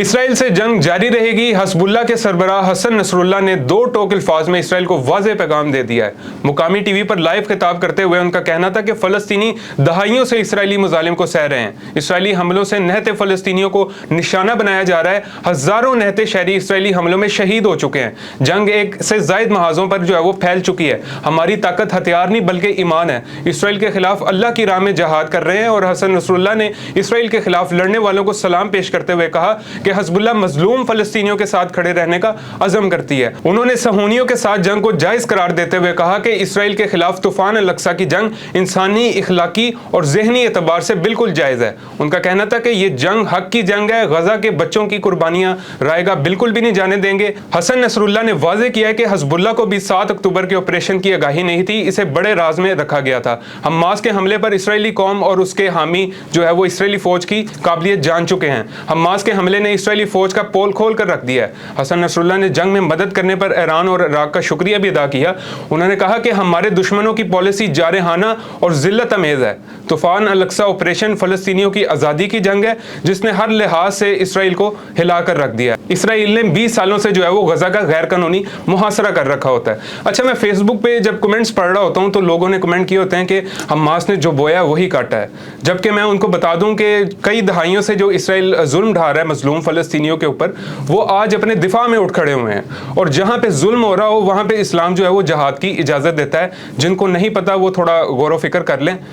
Israel से जंग जारी रहेगी। हज़बुल्लाह के सरबराह हसन नसरुल्लाह ने दो टोक अल्फाज में इसराइल को वाज़ेह पैगाम दे दिया है। मुकामी टीवी पर लाइव खिताब करते हुए उनका कहना था कि फ़लस्तीनी दहाइयों से इसराइली मुजालिम को सह रहे हैं। इसराइली हमलों से नहते फ़लस्तीनियों को निशाना बनाया जा रहा है। हज़ारों नहते शहरी इसराइली हमलों में शहीद हो चुके हैं। जंग एक से ज़ायद महाजों पर जो है वो फैल चुकी है। हमारी ताकत हथियार नहीं बल्कि ईमान है। इसराइल के खिलाफ अल्लाह की राह में जहाद कर रहे हैं। और हसन नसरुल्लाह ने इसराइल के खिलाफ लड़ने वालों को सलाम पेश करते हुए कहा कि हज़बुल्लाह मजलूम फ़लस्तीनियों के साथ खड़े रहने का अज़म करती है। उन्होंने सहूनियों के साथ जंग को जायज़ करार देते हुए कहा कि इसराइल के खिलाफ तूफ़ान अल-अक्सा की जंग इंसानी, इखलाकी और ज़हनी एतबार से बिल्कुल जायज़ है। उनका कहना था कि ये जंग हक की जंग है। गजा के बच्चों की कुर्बानियां रायगा बिल्कुल भी नहीं जाने देंगे। हसन नसरुल्लाह ने वाज़ेह किया है कि हज़बुल्लाह को भी 7 अक्टूबर के ऑपरेशन की आगाही नहीं थी, इसे बड़े राज में रखा गया था। हमास के हमले पर इसराइली कौम और उसके हामी जो है वो इसराइली फौज की काबिलियत जान चुके हैं। हमास के हमले ने इसराइली फौज का पोल खोल कर रख दिया है। हसन नसरुल्लाह ने जंग में मदद करने पर ईरान और इराक का शुक्रिया भी अदा किया। उन्होंने कहा कि हमारे दुश्मनों की पॉलिसी जारहाना और जिल्लत अमेज़ है। तूफ़ान अल-अक्सा ऑपरेशन फ़लस्तीनियों की आज़ादी की जंग है जिसने हर लिहाज से इसराइल को हिला कर रख दिया है। इसराइल ने 20 सालों से जो है वो गजा का गैर कानूनी मुहासरा कर रखा होता है। अच्छा, मैं फेसबुक पे जब कमेंट्स पढ़ रहा होता हूँ तो लोगों ने कमेंट किए होते हैं कि हमास ने जो बोया वही काटा है, जबकि मैं उनको बता दूं कि कई दहाइयों से जो इसराइल जुल्म ढा रहा है मजलूम फ़लस्तीनियों के ऊपर, वो आज अपने दिफा में उठ खड़े हुए हैं। और जहाँ पे जुल्म हो रहा हो वहाँ पे इस्लाम जो है वो जहाद की इजाज़त देता है। जिनको नहीं पता वो थोड़ा गौर व फिक्र कर लें।